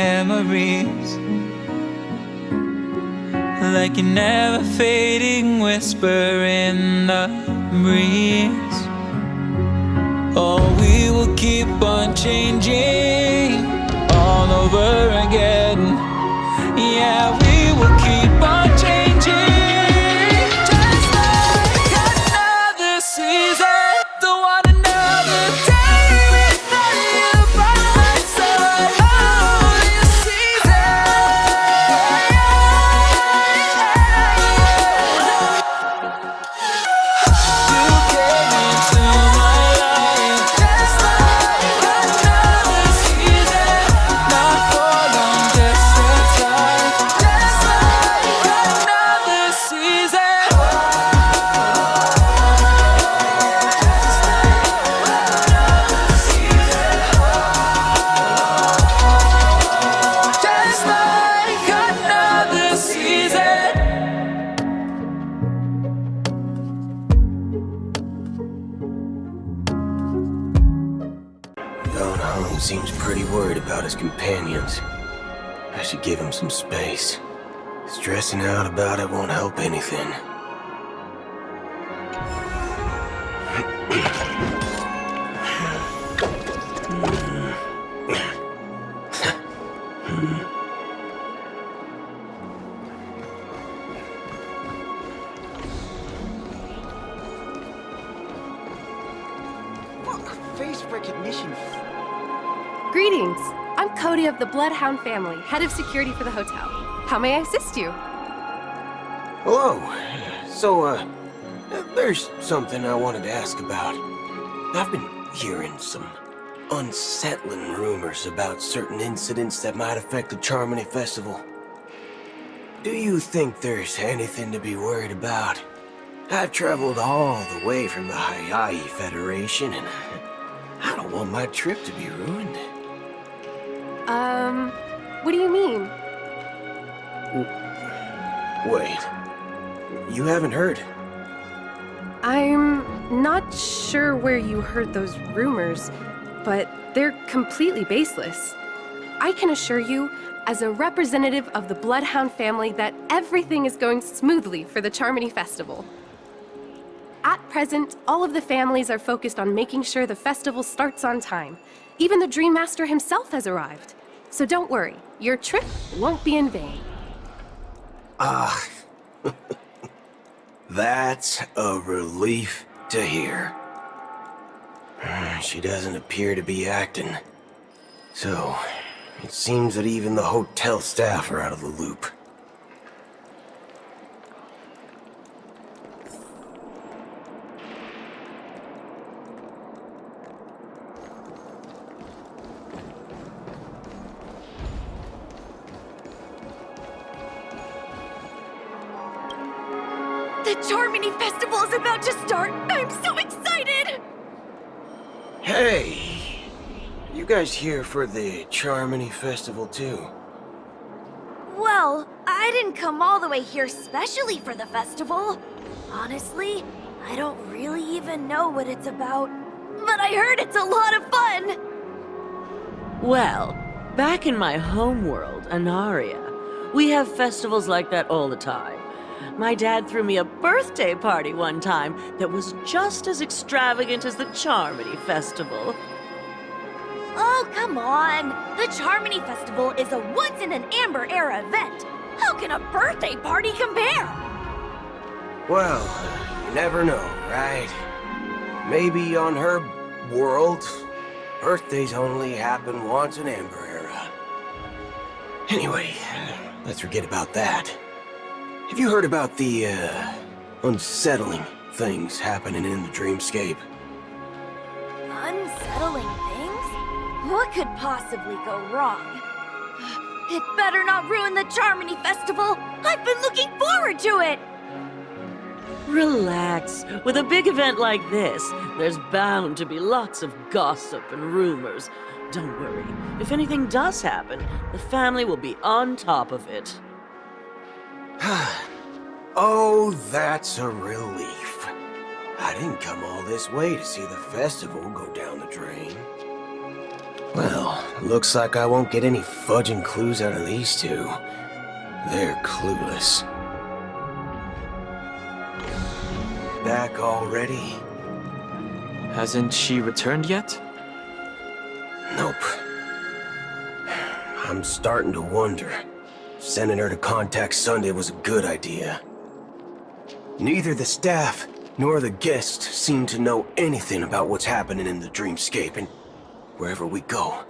memories, like a never fading whisper in the breeze. Oh, we will keep on changing all over again. Yeah, we will keep on changing, just like another season. Don't want another day without you by my side. Oh, this season. You came into my life just like another season. Not for long, just a time. Just like another season. Just like another season. Don Hung seems pretty worried about his companions. I should give him some space. Stressing out about it won't help anything. Face recognition. Greetings! I'm Cody of the Bloodhound family, head of security for the hotel. How may I assist you? Hello. So, there's something I wanted to ask about. I've been hearing some unsettling rumors about certain incidents that might affect the Charmony Festival. Do you think there's anything to be worried about? I've traveled all the way from the Hawaii Federation, and I don't want my trip to be ruined. What do you mean? Wait. You haven't heard? I'm not sure where you heard those rumors, but they're completely baseless. I can assure you, as a representative of the Bloodhound family, that everything is going smoothly for the Charmony Festival. At present, all of the families are focused on making sure the festival starts on time. Even the Dream Master himself has arrived. So don't worry, your trip won't be in vain. Ah, that's a relief to hear. She doesn't appear to be acting. So, it seems that even the hotel staff are out of the loop. The Charmony Festival is about to start! I'm so excited! Hey! You guys here for the Charmony Festival too? Well, I didn't come all the way here specially for the festival. Honestly, I don't really even know what it's about. But I heard it's a lot of fun! Well, back in my home world, Anaria, we have festivals like that all the time. My dad threw me a birthday party one time that was just as extravagant as the Charmony Festival. Oh, come on! The Charmony Festival is a once-in-an-Amber-era event! How can a birthday party compare? Well, you never know, right? Maybe on her world, birthdays only happen once in Amber Era. Anyway, let's forget about that. Have you heard about the, unsettling things happening in the dreamscape? Unsettling things? What could possibly go wrong? It better not ruin the Charmony Festival! I've been looking forward to it! Relax. With a big event like this, there's bound to be lots of gossip and rumors. Don't worry. If anything does happen, the family will be on top of it. Oh, that's a relief. I didn't come all this way to see the festival go down the drain. Well, looks like I won't get any fudging clues out of these two. They're clueless. Back already? Hasn't she returned yet? Nope. I'm starting to wonder. Sending her to contact Sunday was a good idea. Neither the staff nor the guests seem to know anything about what's happening in the dreamscape, and wherever we go,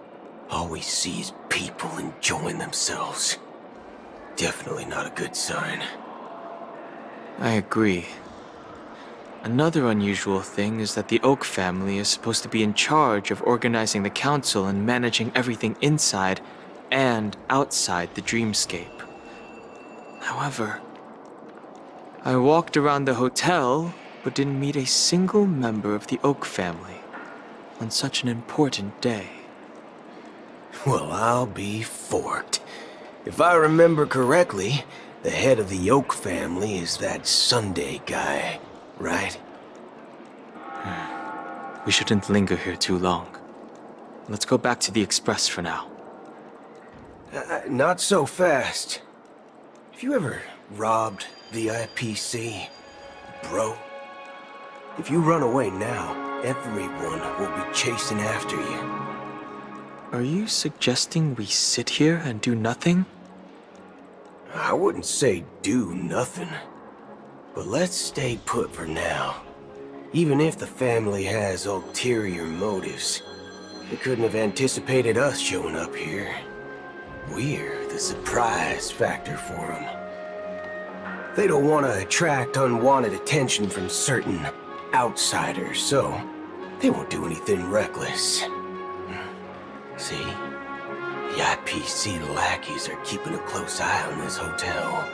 all we see is people enjoying themselves. Definitely not a good sign. I agree. Another unusual thing is that the Oak family is supposed to be in charge of organizing the council and managing everything inside and outside the dreamscape. However, I walked around the hotel but didn't meet a single member of the Oak family on such an important day. Well, I'll be forked. If I remember correctly, the head of the Oak family is that Sunday guy, right? We shouldn't linger here too long. Let's go back to the Express for now. Not so fast. Have you ever robbed VIPC, bro? If you run away now, everyone will be chasing after you. Are you suggesting we sit here and do nothing? I wouldn't say do nothing, but let's stay put for now. Even if the family has ulterior motives, they couldn't have anticipated us showing up here. We're the surprise factor for them. They don't want to attract unwanted attention from certain outsiders, so they won't do anything reckless. See? The IPC lackeys are keeping a close eye on this hotel.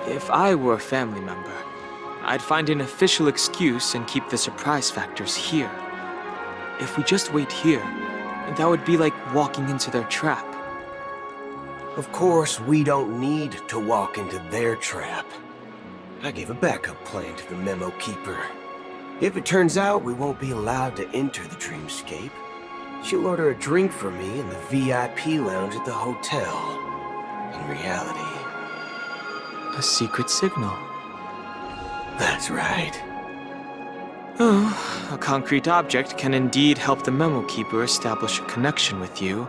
If I were a family member, I'd find an official excuse and keep the surprise factors here. If we just wait here, that would be like walking into their trap. Of course, we don't need to walk into their trap. I gave a backup plan to the memo keeper. If it turns out we won't be allowed to enter the dreamscape, she'll order a drink for me in the VIP lounge at the hotel. In reality, A secret signal. that's right. Oh, a concrete object can indeed help the memo keeper establish a connection with you.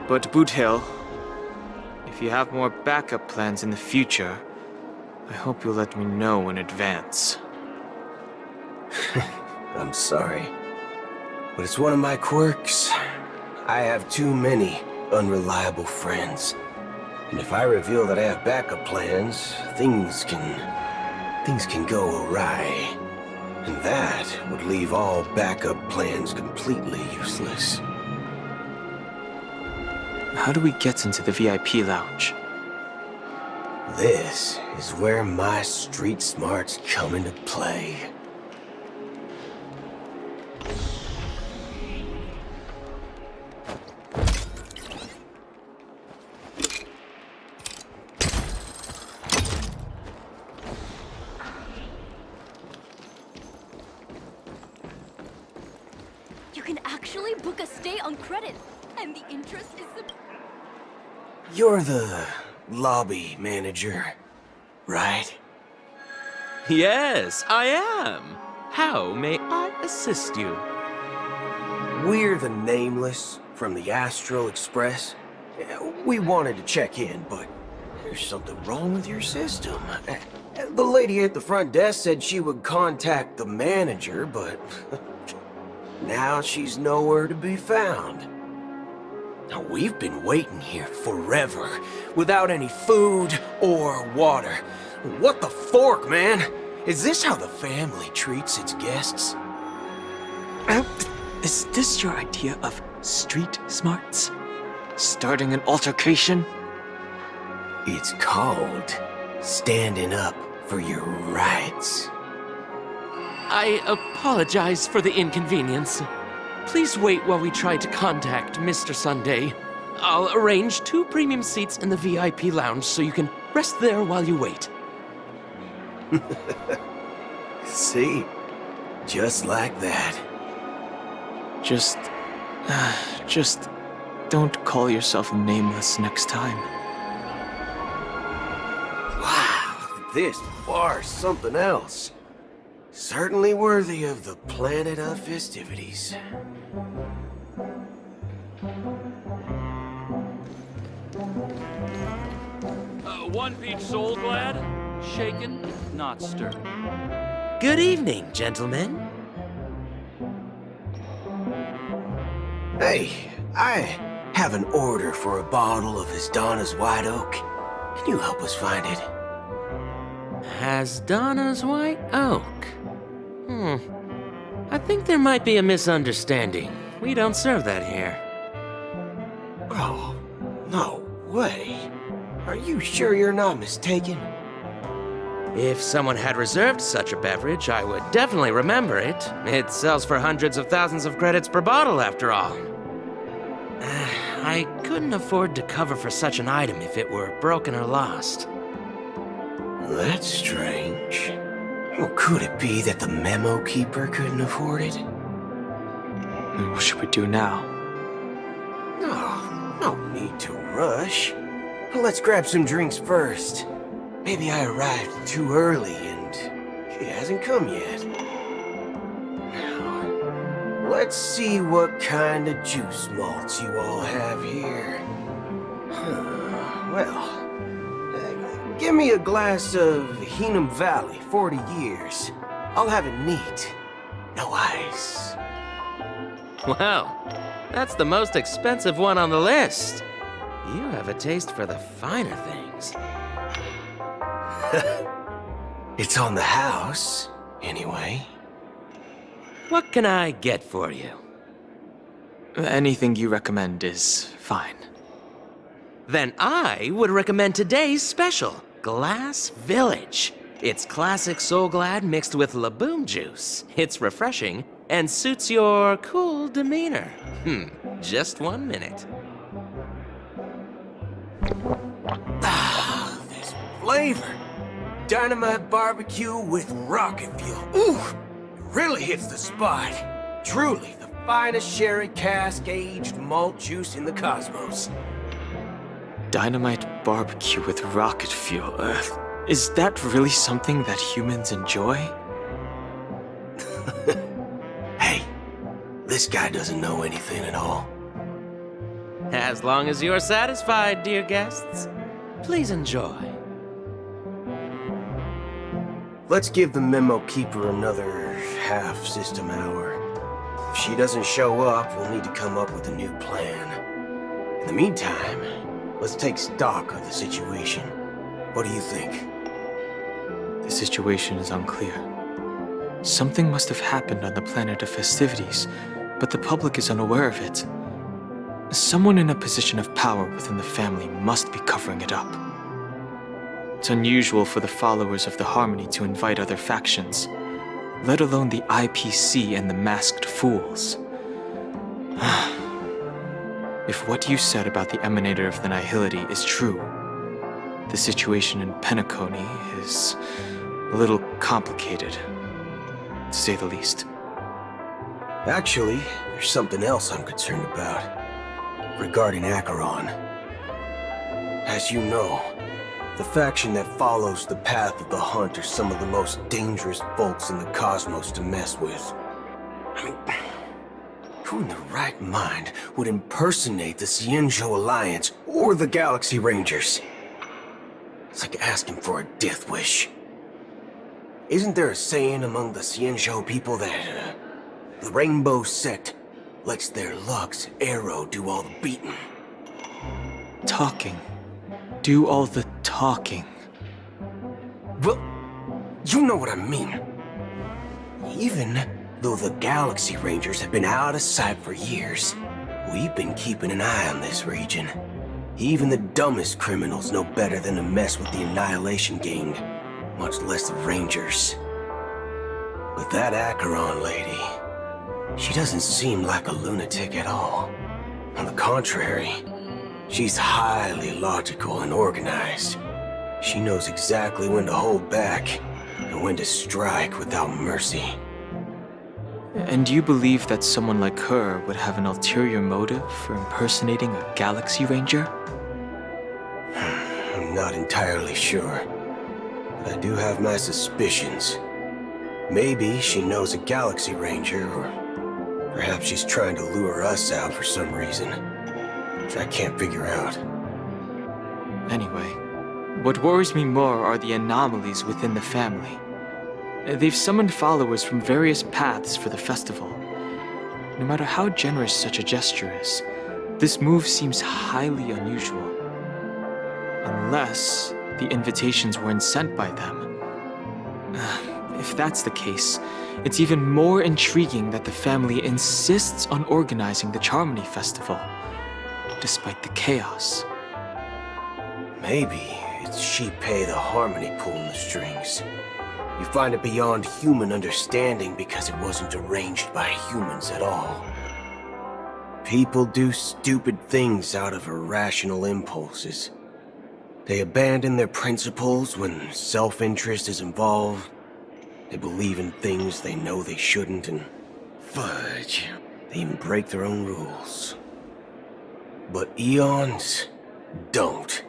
But Boot Hill, if you have more backup plans in the future, I hope you'll let me know in advance. I'm sorry, but it's one of my quirks. I have too many unreliable friends. And if I reveal that I have backup plans, things can go awry. And that would leave all backup plans completely useless. How do we get into the VIP lounge? This is where my street smarts come into play. You can actually book a stay on credit, and the interest is You're the lobby manager, right? Yes, I am. How may I assist you? We're the Nameless from the Astral Express. We wanted to check in, but there's something wrong with your system. The lady at the front desk said she would contact the manager, but now she's nowhere to be found. Now, we've been waiting here forever, without any food or water. What the fork, man? Is this how the family treats its guests? Is this your idea of street smarts? Starting an altercation? It's called standing up for your rights. I apologize for the inconvenience. Please wait while we try to contact Mr. Sunday. I'll arrange 2 premium seats in the VIP lounge so you can rest there while you wait. See? Just like that. Just Just don't call yourself nameless next time. Wow, this bar's something else. Certainly worthy of the planet of festivities. One peach soul glad, shaken, not stirred. Good evening, gentlemen. Hey, I have an order for a bottle of Donna's White Oak. Can you help us find it? Donna's White Oak. I think there might be a misunderstanding. We don't serve that here. Oh, no way. Are you sure you're not mistaken? If someone had reserved such a beverage, I would definitely remember it. It sells for hundreds of thousands of credits per bottle, after all. I couldn't afford to cover for such an item if it were broken or lost. That's strange. Well, could it be that the memo keeper couldn't afford it? What should we do now? No need to rush. Let's grab some drinks first. Maybe I arrived too early and she hasn't come yet. Now, let's see what kind of juice malts you all have here. Give me a glass of Heenum Valley, 40 years. I'll have it neat. No ice. Well, that's the most expensive one on the list. You have a taste for the finer things. It's on the house, anyway. What can I get for you? Anything you recommend is fine. Then I would recommend today's special, Glass Village. It's classic Soul Glad mixed with Laboom juice. It's refreshing and suits your cool demeanor. Just 1 minute. This flavor. Dynamite barbecue with rocket fuel. Ooh, it really hits the spot. Truly the finest sherry cask-aged malt juice in the cosmos. Dynamite barbecue with rocket fuel. Is that really something that humans enjoy? Hey, this guy doesn't know anything at all. As long as you're satisfied, dear guests, please enjoy. Let's give the memo keeper another half-system hour. If she doesn't show up, we'll need to come up with a new plan. In the meantime, let's take stock of the situation. What do you think? The situation is unclear. Something must have happened on the planet of festivities, but the public is unaware of it. Someone in a position of power within the family must be covering it up. It's unusual for the followers of the Harmony to invite other factions, let alone the IPC and the Masked Fools. If what you said about the Emanator of the Nihility is true, the situation in Penacony is a little complicated, to say the least. Actually, there's something else I'm concerned about. Regarding Acheron. As you know, the faction that follows the path of the Hunt are some of the most dangerous folks in the cosmos to mess with. I mean, who in their right mind would impersonate the Cienjo Alliance or the Galaxy Rangers? It's like asking for a death wish. Isn't there a saying among the Cienjo people that the Rainbow Sect lets their Lux Arrow do all the beating? Talking. Do all the talking. Well, you know what I mean. Even though the Galaxy Rangers have been out of sight for years, we've been keeping an eye on this region. Even the dumbest criminals know better than to mess with the Annihilation Gang, much less the Rangers. But that Acheron lady, she doesn't seem like a lunatic at all. On the contrary, she's highly logical and organized. She knows exactly when to hold back and when to strike without mercy. And you believe that someone like her would have an ulterior motive for impersonating a Galaxy Ranger? I'm not entirely sure, but I do have my suspicions. Maybe she knows a Galaxy Ranger, or perhaps she's trying to lure us out for some reason, which I can't figure out. Anyway, what worries me more are the anomalies within the family. They've summoned followers from various paths for the festival. No matter how generous such a gesture is, this move seems highly unusual. Unless the invitations weren't sent by them. If that's the case, it's even more intriguing that the family insists on organizing the Charmony Festival, despite the chaos. Maybe it's Shipei the Harmony pulling the strings. You find it beyond human understanding because it wasn't arranged by humans at all. People do stupid things out of irrational impulses. They abandon their principles when self-interest is involved. They believe in things they know they shouldn't, and fudge, they even break their own rules. But Eons don't.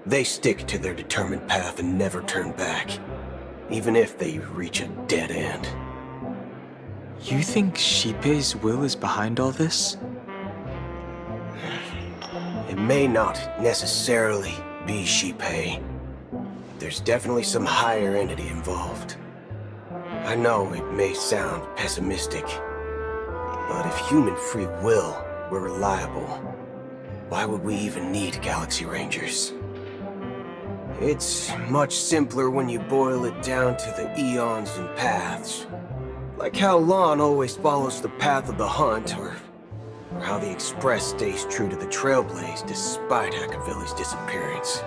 They stick to their determined path and never turn back, even if they reach a dead end. You think Shipei's will is behind all this? It may not necessarily be Shipei. There's definitely some higher entity involved. I know it may sound pessimistic, but if human free will were reliable, why would we even need Galaxy Rangers? It's much simpler when you boil it down to the eons and paths. Like how Lon always follows the path of the hunt, or how the Express stays true to the Trailblaze despite Akavili's disappearance.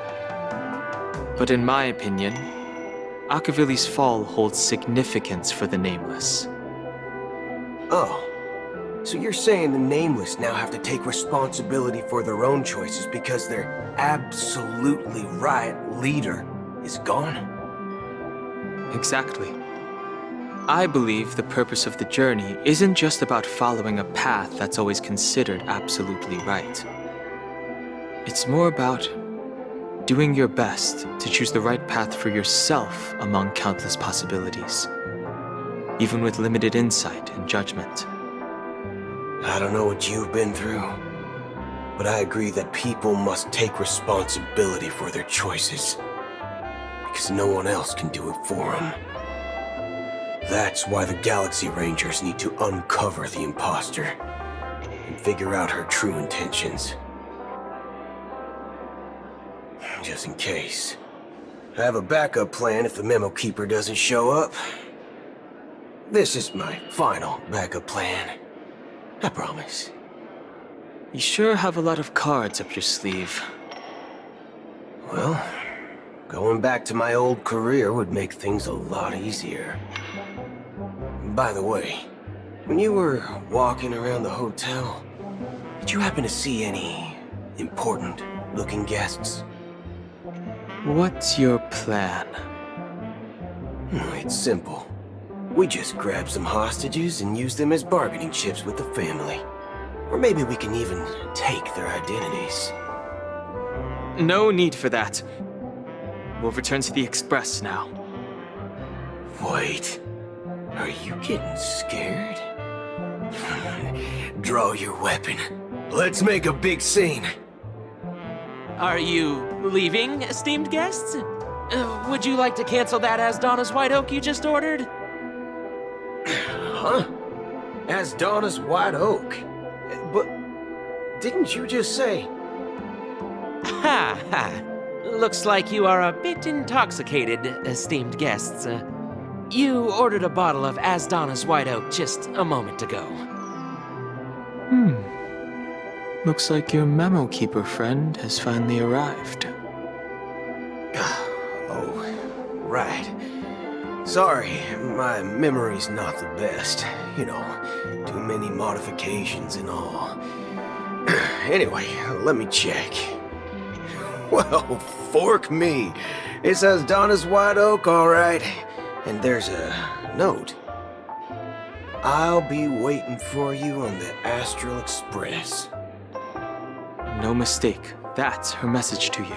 But in my opinion, Akavili's fall holds significance for the Nameless. Oh, so you're saying the Nameless now have to take responsibility for their own choices because their absolutely right leader is gone? Exactly. I believe the purpose of the journey isn't just about following a path that's always considered absolutely right. It's more about doing your best to choose the right path for yourself among countless possibilities, even with limited insight and judgment. I don't know what you've been through, but I agree that people must take responsibility for their choices, because no one else can do it for them. That's why the Galaxy Rangers need to uncover the imposter and figure out her true intentions. Just in case. I have a backup plan if the Memo Keeper doesn't show up. This is my final backup plan. I promise. You sure have a lot of cards up your sleeve. Well, going back to my old career would make things a lot easier. By the way, when you were walking around the hotel, did you happen to see any important-looking guests? What's your plan? It's simple. We just grab some hostages and use them as bargaining chips with the family. Or maybe we can even take their identities. No need for that. We'll return to the Express now. Wait. Are you getting scared? Draw your weapon. Let's make a big scene. Are you leaving, esteemed guests? Would you like to cancel that Asdona's White Oak you just ordered? Huh? As Donna's White Oak? But didn't you just say... Ha ha. Looks like you are a bit intoxicated, esteemed guests. You ordered a bottle of Asdona's White Oak just a moment ago. Looks like your Memo Keeper friend has finally arrived. Oh, right. Sorry, my memory's not the best. You know, too many modifications and all. Anyway, let me check. Well, fork me. It says Donna's White Oak, all right. And there's a note. I'll be waiting for you on the Astral Express. No mistake, that's her message to you.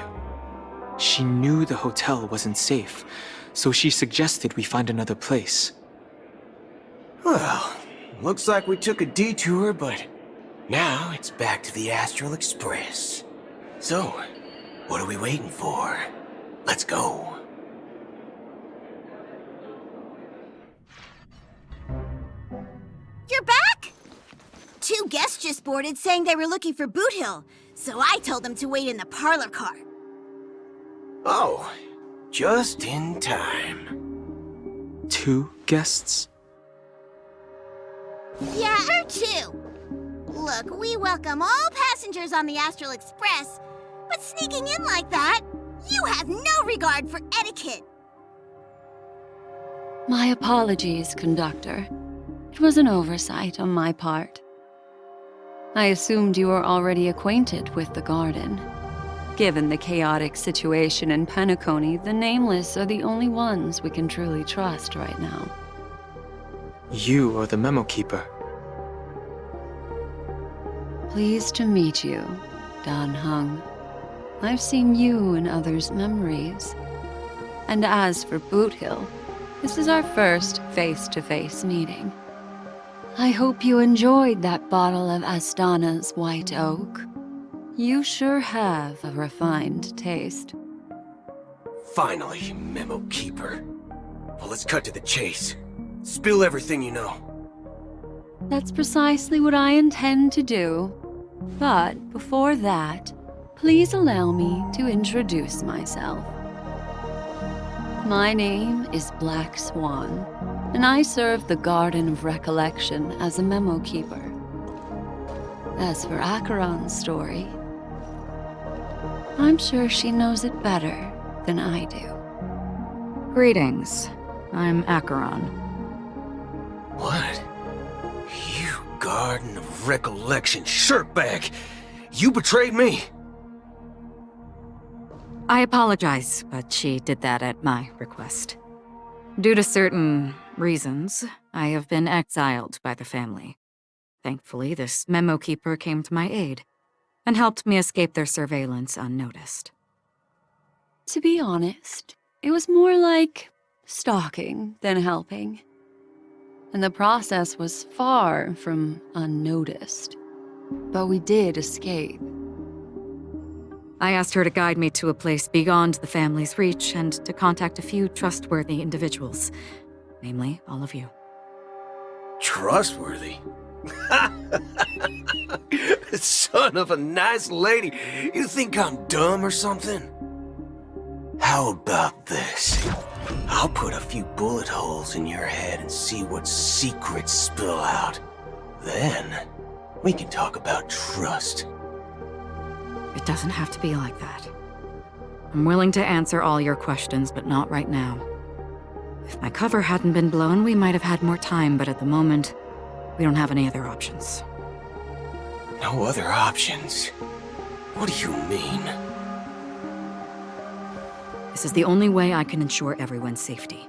She knew the hotel wasn't safe, so she suggested we find another place. Well, looks like we took a detour, but now it's back to the Astral Express. So, what are we waiting for? Let's go. You're back? Two guests just boarded saying they were looking for Boot Hill, so I told them to wait in the parlor car. Oh, just in time. 2 guests? Yeah, or two. Look, we welcome all passengers on the Astral Express, but sneaking in like that, you have no regard for etiquette. My apologies, conductor. It was an oversight on my part. I assumed you were already acquainted with the garden. Given the chaotic situation in Penacony, the Nameless are the only ones we can truly trust right now. You are the memo keeper. Pleased to meet you, Dan Hung. I've seen you in others' memories. And as for Boot Hill, this is our first face-to-face meeting. I hope you enjoyed that bottle of Astana's White Oak. You sure have a refined taste. Finally, Memo Keeper. Well, let's cut to the chase. Spill everything you know. That's precisely what I intend to do. But before that, please allow me to introduce myself. My name is Black Swan, and I serve the Garden of Recollection as a memo keeper. As for Acheron's story, I'm sure she knows it better than I do. Greetings. I'm Acheron. What? You Garden of Recollection shirtbag! You betrayed me! I apologize, but she did that at my request. Due to certain reasons, I have been exiled by the family. Thankfully, this memo keeper came to my aid and helped me escape their surveillance unnoticed. To be honest, it was more like stalking than helping. And the process was far from unnoticed. But we did escape. I asked her to guide me to a place beyond the family's reach and to contact a few trustworthy individuals, namely all of you. Trustworthy? Son of a nice lady, you think I'm dumb or something? How about this? I'll put a few bullet holes in your head and see what secrets spill out. Then, we can talk about trust. It doesn't have to be like that. I'm willing to answer all your questions, but not right now. If my cover hadn't been blown, we might have had more time, but at the moment, we don't have any other options. No other options? What do you mean? This is the only way I can ensure everyone's safety.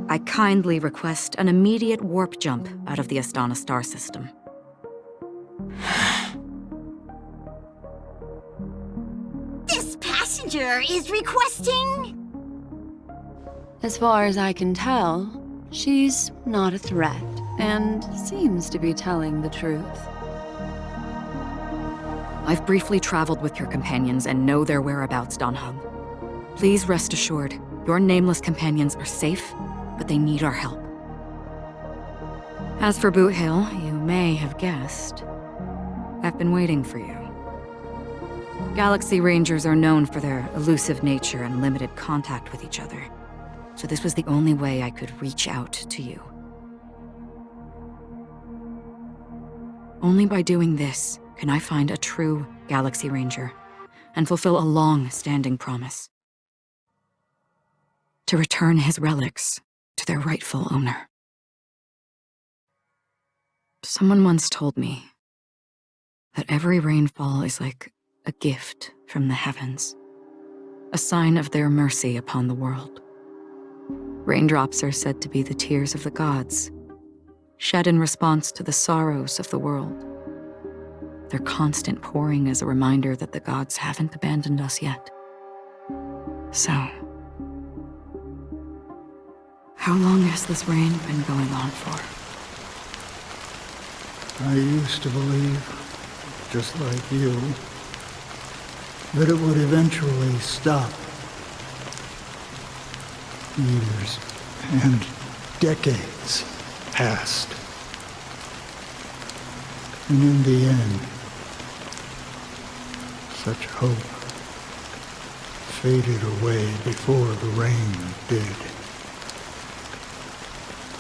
I kindly request an immediate warp jump out of the Astana star system. This passenger is requesting... As far as I can tell, she's not a threat and seems to be telling the truth. I've briefly traveled with your companions and know their whereabouts, Dan Hung. Please rest assured, your nameless companions are safe, but they need our help. As for Boot Hill, you may have guessed. I've been waiting for you. Galaxy Rangers are known for their elusive nature and limited contact with each other, so this was the only way I could reach out to you. Only by doing this can I find a true Galaxy Ranger and fulfill a long-standing promise. To return his relics to their rightful owner. Someone once told me that every rainfall is like a gift from the heavens, a sign of their mercy upon the world. Raindrops are said to be the tears of the gods, shed in response to the sorrows of the world. Their constant pouring is a reminder that the gods haven't abandoned us yet. So, how long has this rain been going on for? I used to believe, just like you, that it would eventually stop. Years and decades passed. And in the end, such hope faded away before the rain did.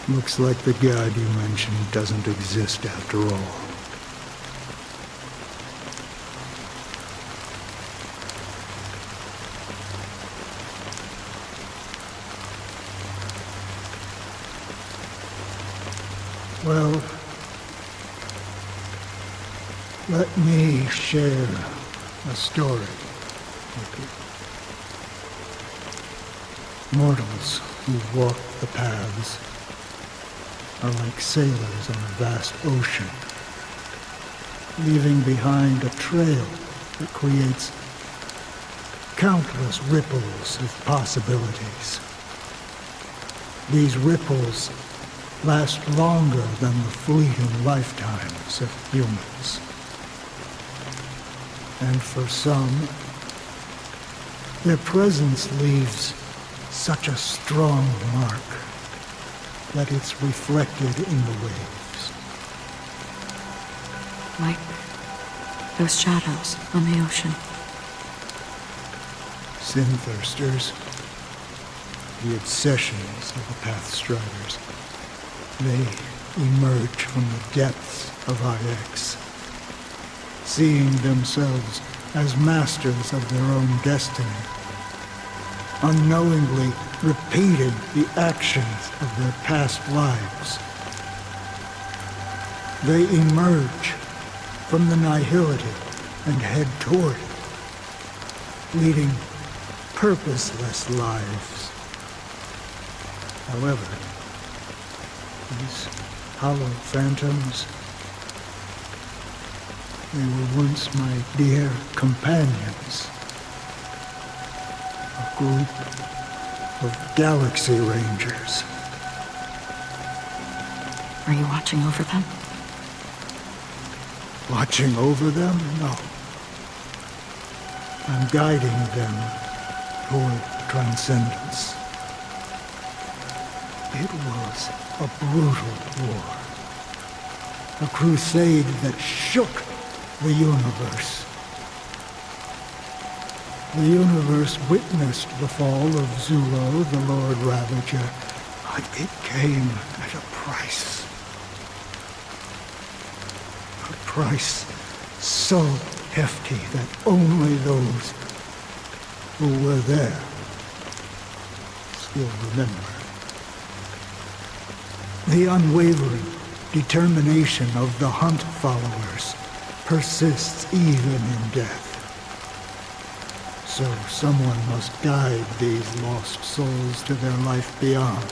Looks like the god you mentioned doesn't exist after all. Well, let me share a story with you. Mortals who walk the paths are like sailors on a vast ocean, leaving behind a trail that creates countless ripples of possibilities. These ripples last longer than the fleeting lifetimes of humans. And for some, their presence leaves such a strong mark that it's reflected in the waves. Like those shadows on the ocean. Sin-thirsters, the obsessions of the Pathstriders, they emerge from the depths of IX, seeing themselves as masters of their own destiny, unknowingly repeating the actions of their past lives. They emerge from the nihility and head toward it, leading purposeless lives. However, these hollow phantoms, they were once my dear companions. A group of Galaxy Rangers. Are you watching over them? Watching over them? No. I'm guiding them toward transcendence. It was a brutal war. A crusade that shook the universe. The universe witnessed the fall of Zulo, the Lord Ravager, but it came at a price. A price so hefty that only those who were there still remember. The unwavering determination of the Hunt followers persists even in death. So someone must guide these lost souls to their life beyond.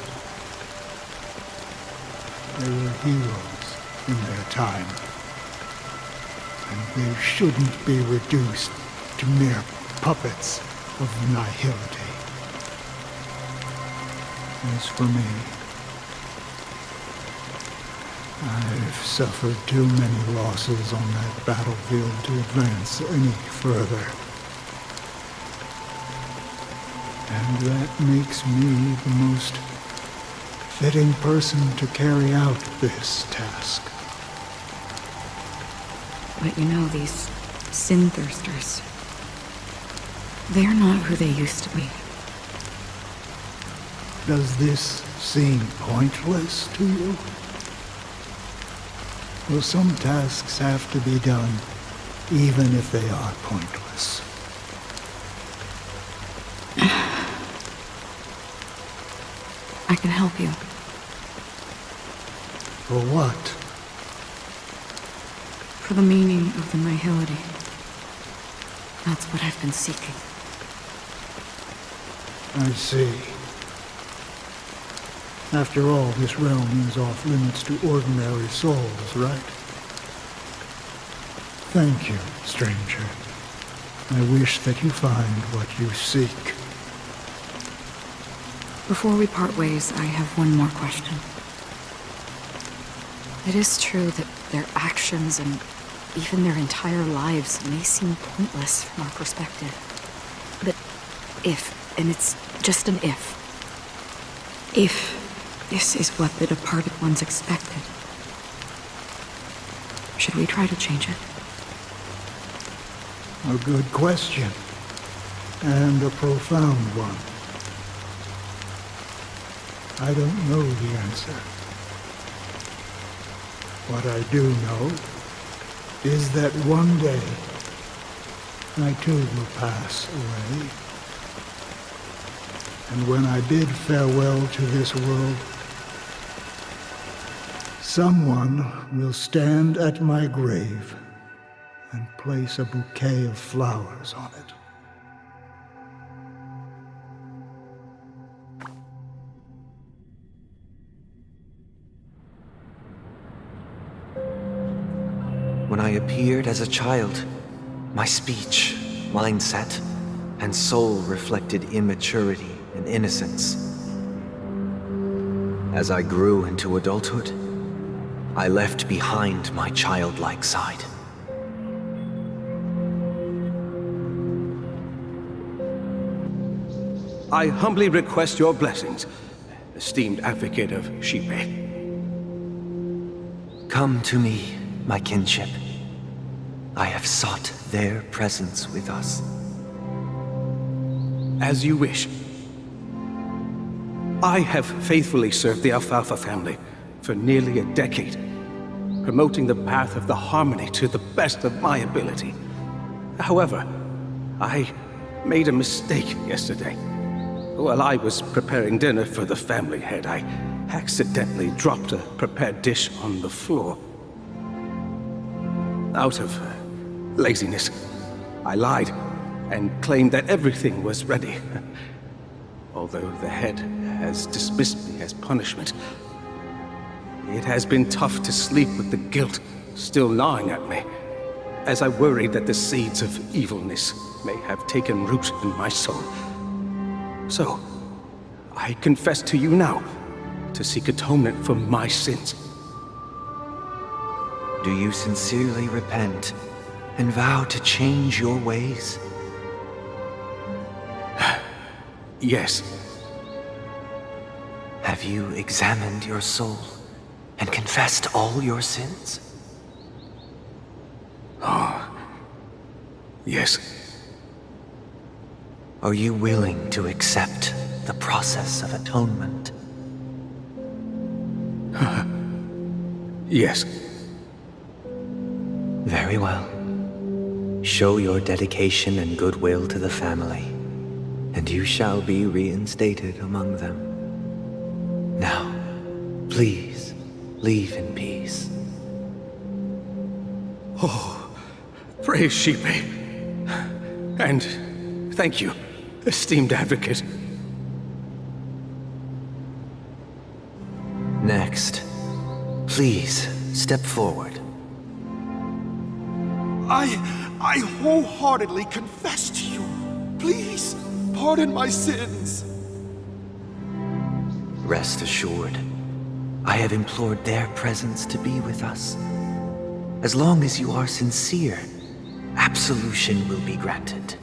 They were heroes in their time, and they shouldn't be reduced to mere puppets of nihility. As for me, I've suffered too many losses on that battlefield to advance any further. And that makes me the most fitting person to carry out this task. But you know, these sin-thirsters, they're not who they used to be. Does this seem pointless to you? Well, some tasks have to be done, even if they are pointless. I can help you. For what? For the meaning of the nihility. That's what I've been seeking. I see. After all, this realm is off limits to ordinary souls, right? Thank you, stranger. I wish that you find what you seek. Before we part ways, I have one more question. It is true that their actions and even their entire lives may seem pointless from our perspective. But if, and it's just an if this is what the departed ones expected, should we try to change it? A good question. And a profound one. I don't know the answer. What I do know is that one day I too will pass away. And when I bid farewell to this world, someone will stand at my grave and place a bouquet of flowers on it. When I appeared as a child, my speech, mindset, and soul reflected immaturity and innocence. As I grew into adulthood, I left behind my childlike side. I humbly request your blessings, esteemed advocate of Shipe. Come to me, my kinship. I have sought their presence with us. As you wish. I have faithfully served the Alfalfa family for nearly a decade, promoting the path of the harmony to the best of my ability. However, I made a mistake yesterday. While I was preparing dinner for the family head, I accidentally dropped a prepared dish on the floor. Out of laziness, I lied and claimed that everything was ready. Although the head has dismissed me as punishment, it has been tough to sleep with the guilt still gnawing at me, as I worried that the seeds of evilness may have taken root in my soul. So, I confess to you now to seek atonement for my sins. Do you sincerely repent and vow to change your ways? Yes. Have you examined your soul and confessed all your sins? Yes. Are you willing to accept the process of atonement? Yes. Very well. Show your dedication and goodwill to the family, and you shall be reinstated among them. Now, please, leave in peace. Oh, praise Shipe. And thank you, esteemed advocate. Next, please step forward. I wholeheartedly confess to you. Please, pardon my sins. Rest assured, I have implored their presence to be with us. As long as you are sincere, absolution will be granted.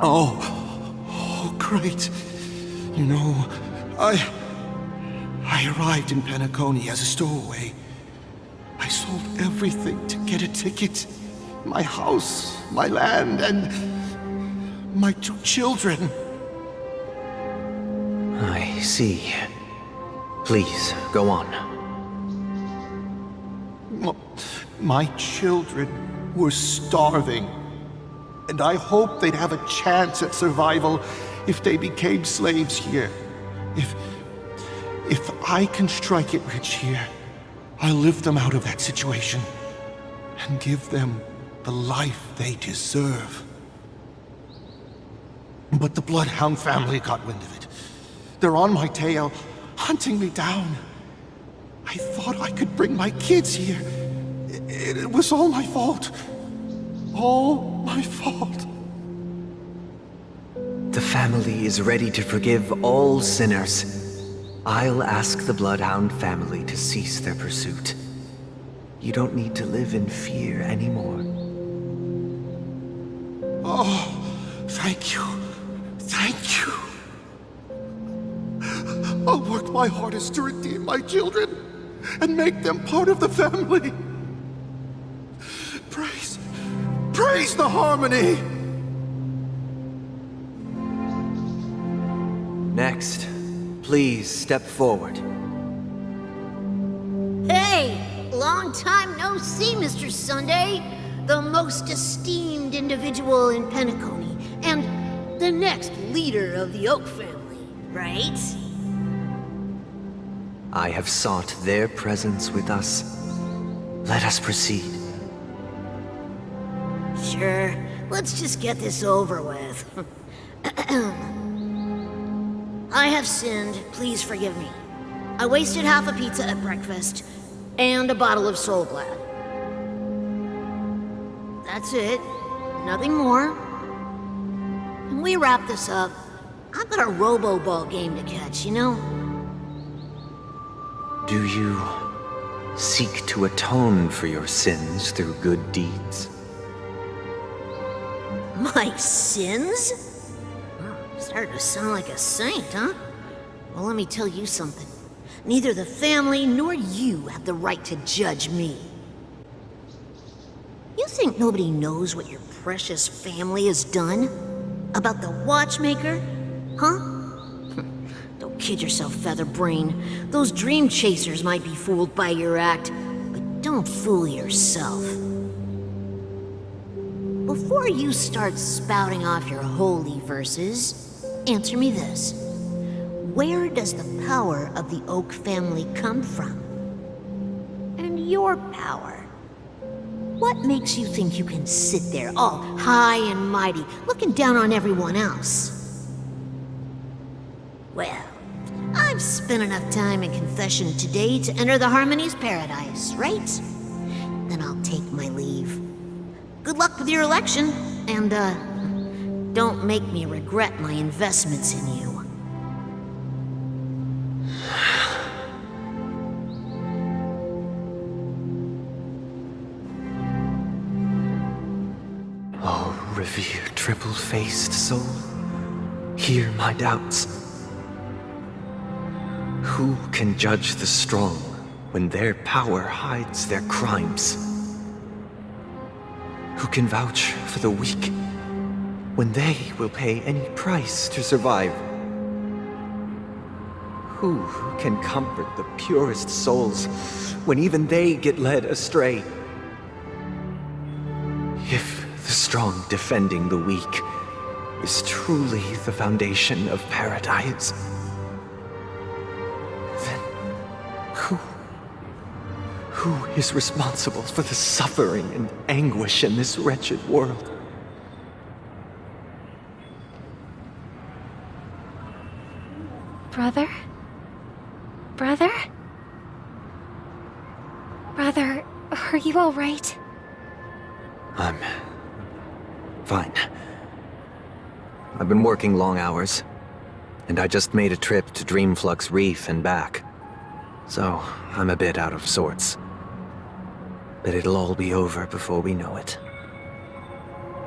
Oh, great. You know, I arrived in Penacony as a stowaway. I sold everything to get a ticket. My house, my land, and my 2 children. I see. Please, go on. Well, my children were starving, and I hoped they'd have a chance at survival if they became slaves here. If I can strike it rich here, I'll lift them out of that situation and give them the life they deserve. But the Bloodhound family got wind of it. They're on my tail, hunting me down. I thought I could bring my kids here. It was all my fault. All my fault. The family is ready to forgive all sinners. I'll ask the Bloodhound family to cease their pursuit. You don't need to live in fear anymore. Oh, thank you. Thank you. I'll work my hardest to redeem my children and make them part of the family. Praise the harmony! Next, please step forward. Hey! Long time no see, Mr. Sunday. The most esteemed individual in Penacony, and the next leader of the Oak family, right? I have sought their presence with us. Let us proceed. Sure, let's just get this over with. I have sinned, please forgive me. I wasted half a pizza at breakfast, and a bottle of Soul Glad. That's it, nothing more. When we wrap this up, I've got a robo-ball game to catch, you know? Do you seek to atone for your sins through good deeds? My sins? Oh, started to sound like a saint, huh? Well, let me tell you something. Neither the family nor you have the right to judge me. You think nobody knows what your precious family has done? About the watchmaker? Huh? Don't kid yourself, Featherbrain. Those dream chasers might be fooled by your act, but don't fool yourself. Before you start spouting off your holy verses, answer me this. Where does the power of the Oak family come from? And your power? What makes you think you can sit there all high and mighty, looking down on everyone else? Well, I've spent enough time in confession today to enter the Harmony's paradise, right? Then I'll take my leave. Good luck with your election, and, don't make me regret my investments in you. Oh, revered triple-faced soul, hear my doubts. Who can judge the strong when their power hides their crimes? Who can vouch for the weak when they will pay any price to survive? Who can comfort the purest souls when even they get led astray? If the strong defending the weak is truly the foundation of paradise, then who is responsible for the suffering and anguish in this wretched world? Brother? Brother? Brother, are you all right? I'm fine. I've been working long hours, and I just made a trip to Dreamflux Reef and back. So, I'm a bit out of sorts. But it'll all be over before we know it.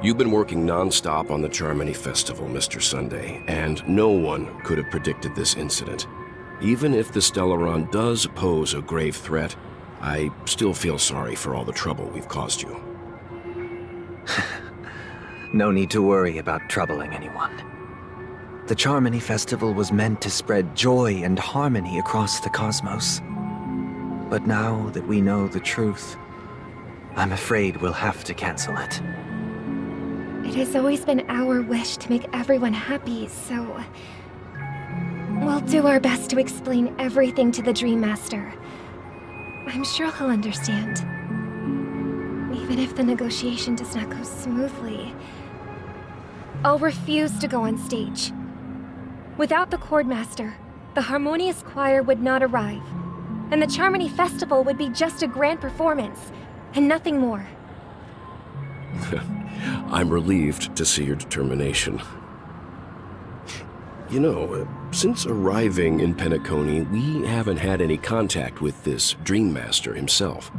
You've been working non-stop on the Charmony Festival, Mr. Sunday, and no one could have predicted this incident. Even if the Stellaron does pose a grave threat, I still feel sorry for all the trouble we've caused you. No need to worry about troubling anyone. The Charmony Festival was meant to spread joy and harmony across the cosmos. But now that we know the truth, I'm afraid we'll have to cancel it. It has always been our wish to make everyone happy, so... we'll do our best to explain everything to the Dream Master. I'm sure he'll understand. Even if the negotiation does not go smoothly, I'll refuse to go on stage. Without the Chordmaster, the Harmonious Choir would not arrive, and the Charmony Festival would be just a grand performance, and nothing more. I'm relieved to see your determination. You know, since arriving in Penacony, we haven't had any contact with this Dream Master himself.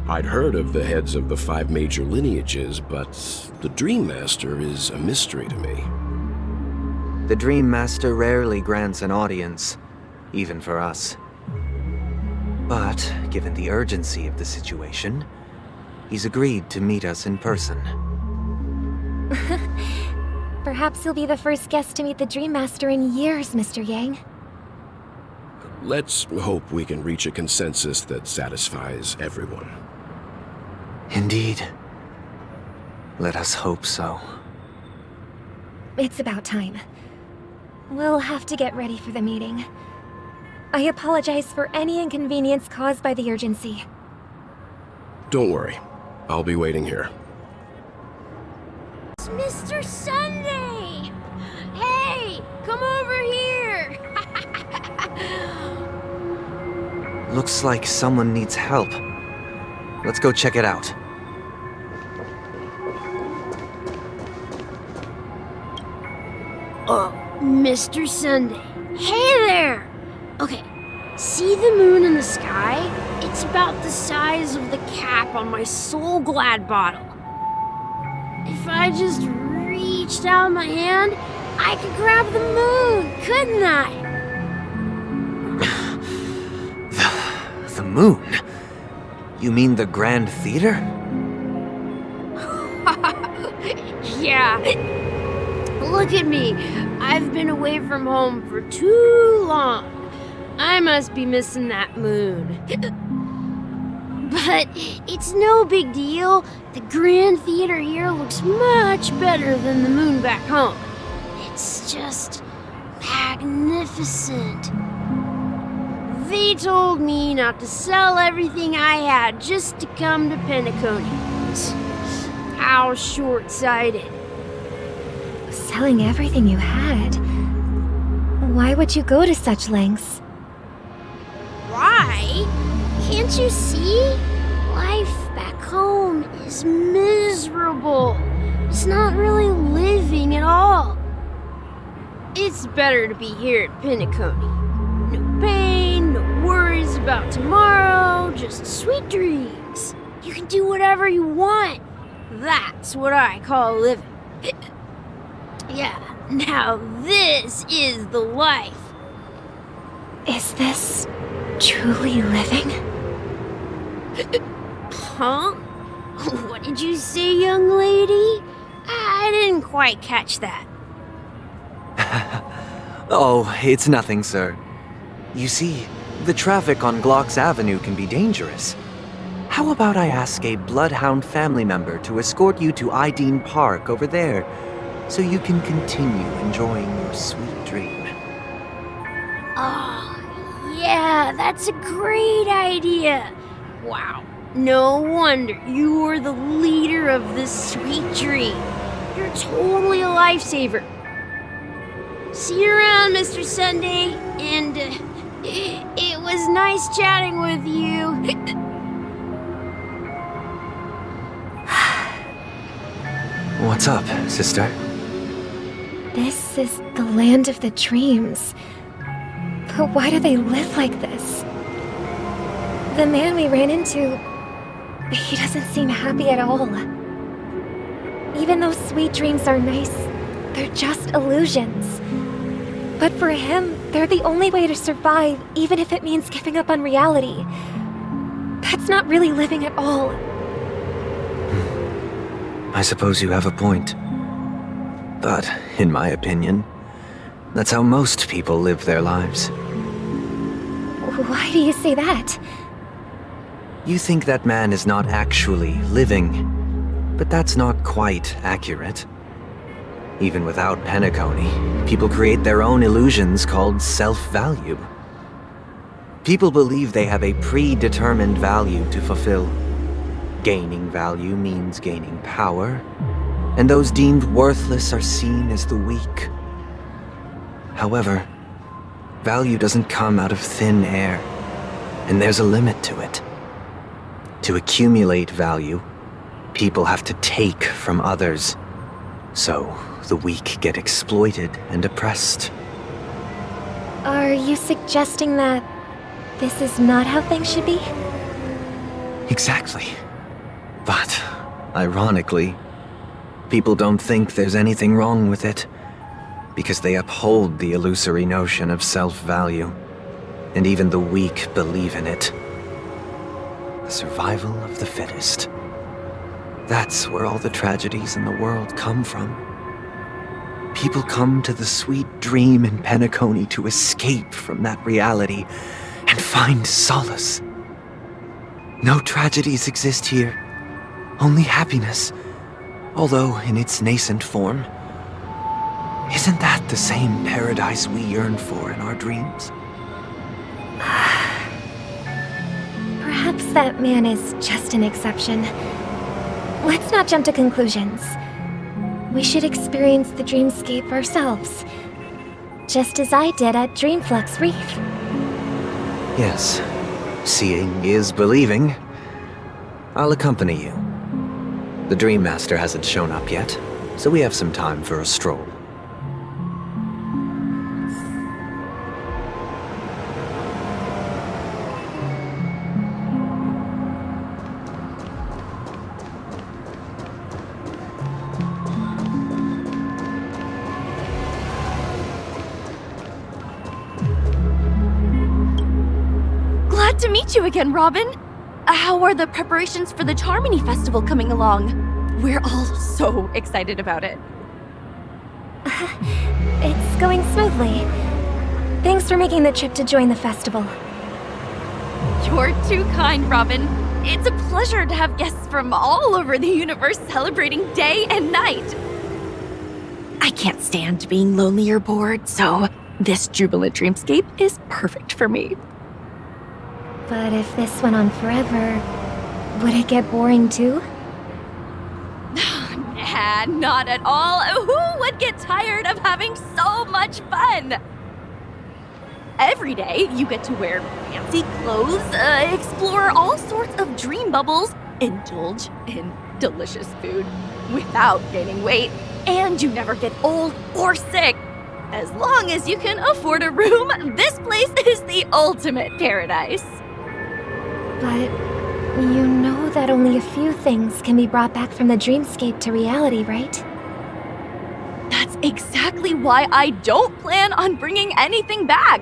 I'd heard of the heads of the 5 major lineages, but the Dream Master is a mystery to me. The Dream Master rarely grants an audience, even for us. But, given the urgency of the situation, he's agreed to meet us in person. Perhaps you'll be the first guest to meet the Dream Master in years, Mr. Yang. Let's hope we can reach a consensus that satisfies everyone. Indeed. Let us hope so. It's about time. We'll have to get ready for the meeting. I apologize for any inconvenience caused by the urgency. Don't worry. I'll be waiting here. It's Mr. Sunday! Hey, come over here! Looks like someone needs help. Let's go check it out. Oh, Mr. Sunday. Hey there! Okay, see the moon in the sky? It's about the size of the cap on my Soul Glad bottle. If I just reached out my hand, I could grab the moon, couldn't I? The moon? You mean the Grand Theater? Yeah. Look at me. I've been away from home for too long. I must be missing that moon. But it's no big deal. The Grand Theater here looks much better than the moon back home. It's just magnificent. They told me not to sell everything I had just to come to Penacony. How short-sighted. Selling everything you had? Why would you go to such lengths? Why? Can't you see? Life back home is miserable. It's not really living at all. It's better to be here at Penacony. No pain, no worries about tomorrow, just sweet dreams. You can do whatever you want. That's what I call living. Yeah, now this is the life. Is this truly living? Huh? What did you say, young lady? I didn't quite catch that. Oh, it's nothing, sir. You see, the traffic on Glock's Avenue can be dangerous. How about I ask a Bloodhound family member to escort you to Ideen Park over there, so you can continue enjoying your sweet dream? Oh, yeah, that's a great idea. Wow, no wonder you're the leader of this sweet dream. You're totally a lifesaver. See you around, Mr. Sunday, and it was nice chatting with you. What's up, sister? This is the land of the dreams. But why do they live like this? The man we ran into, he doesn't seem happy at all. Even though sweet dreams are nice, they're just illusions. But for him, they're the only way to survive, even if it means giving up on reality. That's not really living at all. I suppose you have a point. But, in my opinion, that's how most people live their lives. Why do you say that? You think that man is not actually living, but that's not quite accurate. Even without Penacony, people create their own illusions called self-value. People believe they have a predetermined value to fulfill. Gaining value means gaining power, and those deemed worthless are seen as the weak. However, value doesn't come out of thin air, and there's a limit to it. To accumulate value, people have to take from others. So, the weak get exploited and oppressed. Are you suggesting that this is not how things should be? Exactly. But, ironically, people don't think there's anything wrong with it, because they uphold the illusory notion of self-value, and even the weak believe in it. The survival of the fittest. That's where all the tragedies in the world come from. People come to the sweet dream in Penacony to escape from that reality and find solace. No tragedies exist here, only happiness, although in its nascent form. Isn't that the same paradise we yearn for in our dreams? Perhaps that man is just an exception. Let's not jump to conclusions. We should experience the dreamscape ourselves, just as I did at Dreamflux Reef. Yes, seeing is believing. I'll accompany you. The Dream Master hasn't shown up yet, so we have some time for a stroll. Glad to meet you again, Robin. How are the preparations for the Charmony Festival coming along? We're all so excited about it. It's going smoothly. Thanks for making the trip to join the festival. You're too kind, Robin. It's a pleasure to have guests from all over the universe celebrating day and night. I can't stand being lonely or bored, so this jubilant dreamscape is perfect for me. But if this went on forever, would it get boring too? Nah, not at all. Who would get tired of having so much fun? Every day, you get to wear fancy clothes, explore all sorts of dream bubbles, indulge in delicious food without gaining weight, and you never get old or sick. As long as you can afford a room, this place is the ultimate paradise. But you know that only a few things can be brought back from the dreamscape to reality, right? That's exactly why I don't plan on bringing anything back.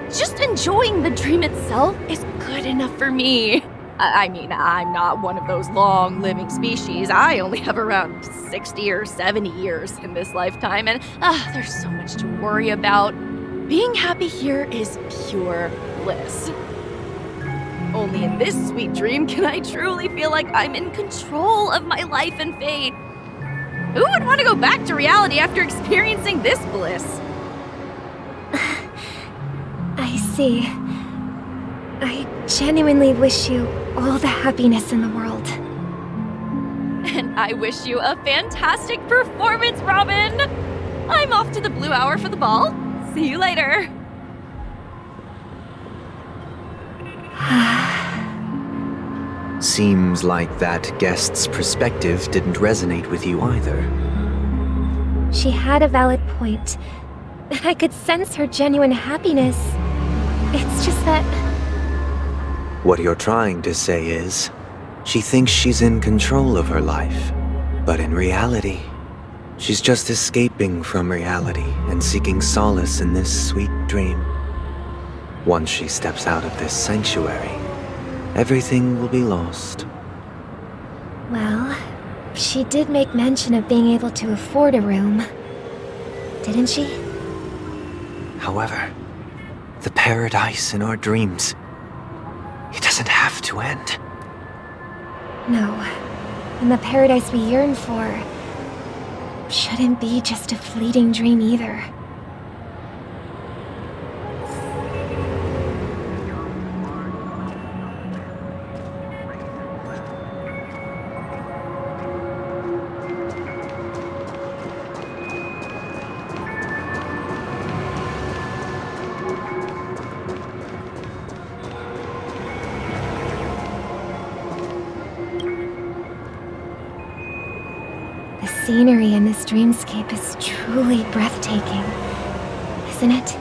Just enjoying the dream itself is good enough for me. I mean, I'm not one of those long-living species. I only have around 60 or 70 years in this lifetime, and there's so much to worry about. Being happy here is pure bliss. Only in this sweet dream can I truly feel like I'm in control of my life and fate. Who would want to go back to reality after experiencing this bliss? I see. I genuinely wish you all the happiness in the world. And I wish you a fantastic performance, Robin! I'm off to the Blue Hour for the ball. See you later. Seems like that guest's perspective didn't resonate with you either. She had a valid point. I could sense her genuine happiness. It's just that... What you're trying to say is, she thinks she's in control of her life. But in reality, she's just escaping from reality and seeking solace in this sweet dream. Once she steps out of this sanctuary, everything will be lost. Well, she did make mention of being able to afford a room. Didn't she? However, the paradise in our dreams, it doesn't have to end. No. And the paradise we yearn for shouldn't be just a fleeting dream either. scenery in this dreamscape is truly breathtaking, isn't it?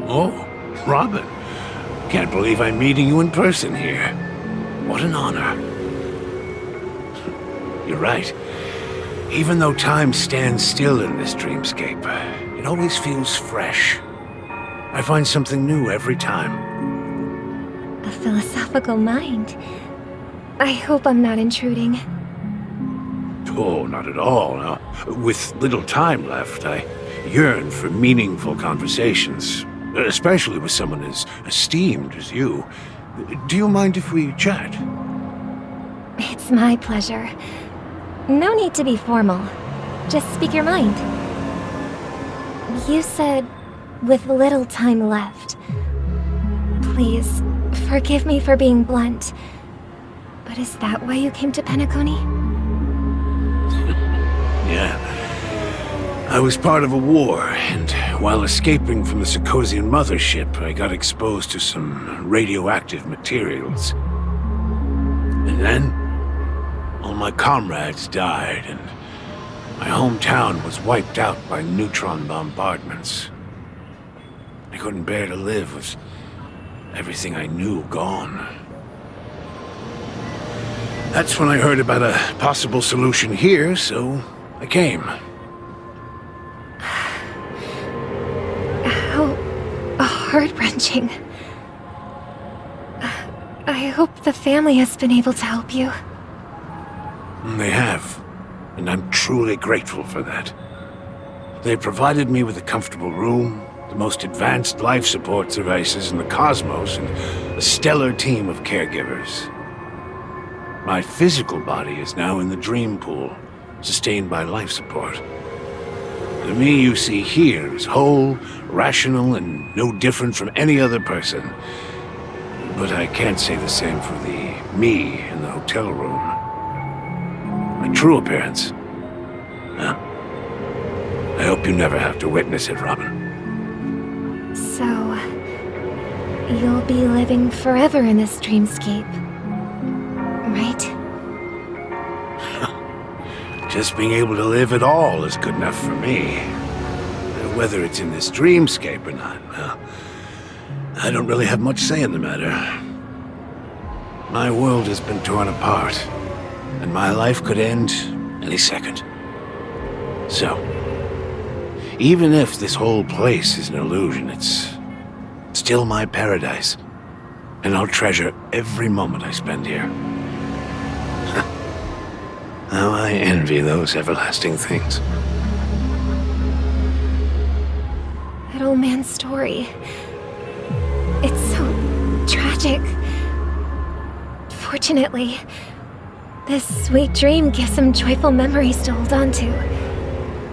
Oh, Robin. Can't believe I'm meeting you in person here. What an honor. You're right. Even though time stands still in this dreamscape, it always feels fresh. I find something new every time. A philosophical mind. I hope I'm not intruding. Oh, not at all. Now, with little time left, I yearn for meaningful conversations, especially with someone as esteemed as you. Do you mind if we chat? It's my pleasure. No need to be formal. Just speak your mind. You said, with little time left. Please, forgive me for being blunt. But is that why you came to Penacony? Yeah. I was part of a war, and while escaping from the Sarkosian mothership, I got exposed to some radioactive materials. And then, all my comrades died, and my hometown was wiped out by neutron bombardments. I couldn't bear to live with everything I knew gone. That's when I heard about a possible solution here, so I came. How heart-wrenching. I hope the family has been able to help you. They have, and I'm truly grateful for that. They provided me with a comfortable room, the most advanced life support devices in the cosmos, and a stellar team of caregivers. My physical body is now in the dream pool, sustained by life support. The me you see here is whole, rational, and no different from any other person. But I can't say the same for the me in the hotel room. My true appearance. Well, I hope you never have to witness it, Robin. So, you'll be living forever in this dreamscape, right? Just being able to live at all is good enough for me. Whether it's in this dreamscape or not, well, I don't really have much say in the matter. My world has been torn apart, and my life could end any second. So, even if this whole place is an illusion, it's still my paradise, and I'll treasure every moment I spend here. How I envy those everlasting things. That old man's story. It's so tragic. Fortunately, this sweet dream gives him joyful memories to hold on to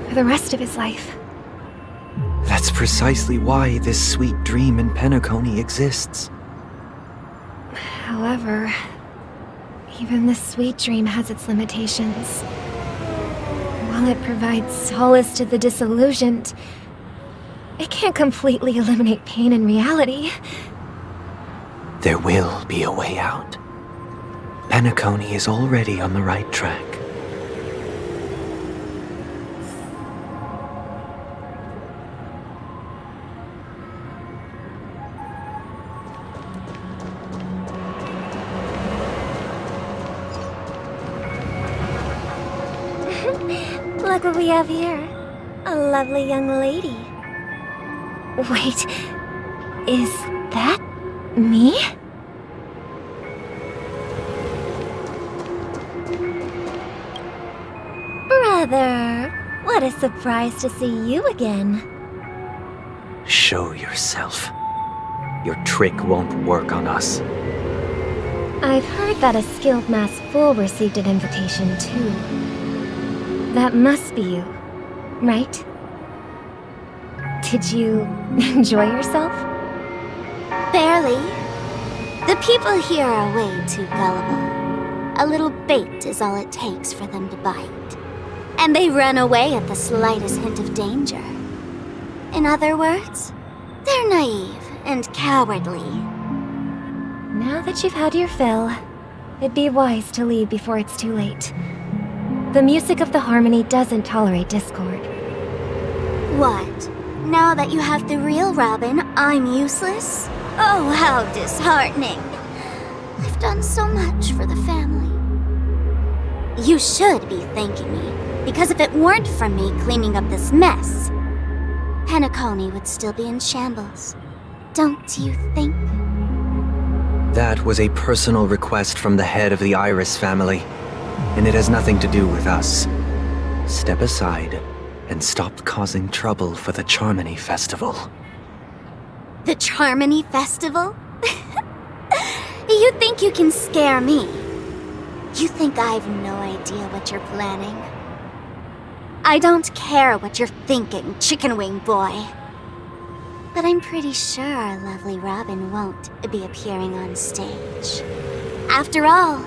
for the rest of his life. That's precisely why this sweet dream in Penacony exists. However, even this sweet dream has its limitations. While it provides solace to the disillusioned, it can't completely eliminate pain in reality. There will be a way out. Penacony is already on the right track. Look what we have here. A lovely young lady. Wait, is that me? Brother, what a surprise to see you again. Show yourself. Your trick won't work on us. I've heard that a skilled masked fool received an invitation too. That must be you, right? Did you enjoy yourself? Barely. The people here are way too gullible. A little bait is all it takes for them to bite. And they run away at the slightest hint of danger. In other words, they're naive and cowardly. Now that you've had your fill, It'd be wise to leave before it's too late. The music of the harmony doesn't tolerate discord. What? Now that you have the real Robin, I'm useless? Oh, how disheartening. I've done so much for the family. You should be thanking me, because if it weren't for me cleaning up this mess, Penacony would still be in shambles. Don't you think? That was a personal request from the head of the Iris family, and it has nothing to do with us. Step aside and stop causing trouble for the Charmony Festival. The Charmony Festival? You think you can scare me? You think I've no idea what you're planning? I don't care what you're thinking, Chicken Wing Boy. But I'm pretty sure our lovely Robin won't be appearing on stage. After all,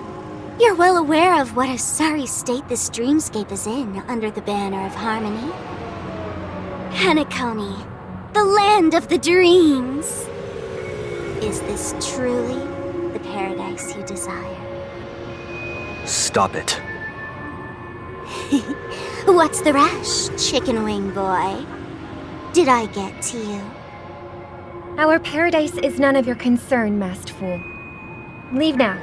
you're well aware of what a sorry state this dreamscape is in under the banner of harmony. Penacony, the land of the dreams. Is this truly the paradise you desire? Stop it. What's the rush, Chicken Wing Boy? Did I get to you? Our paradise is none of your concern, masked fool. Leave now,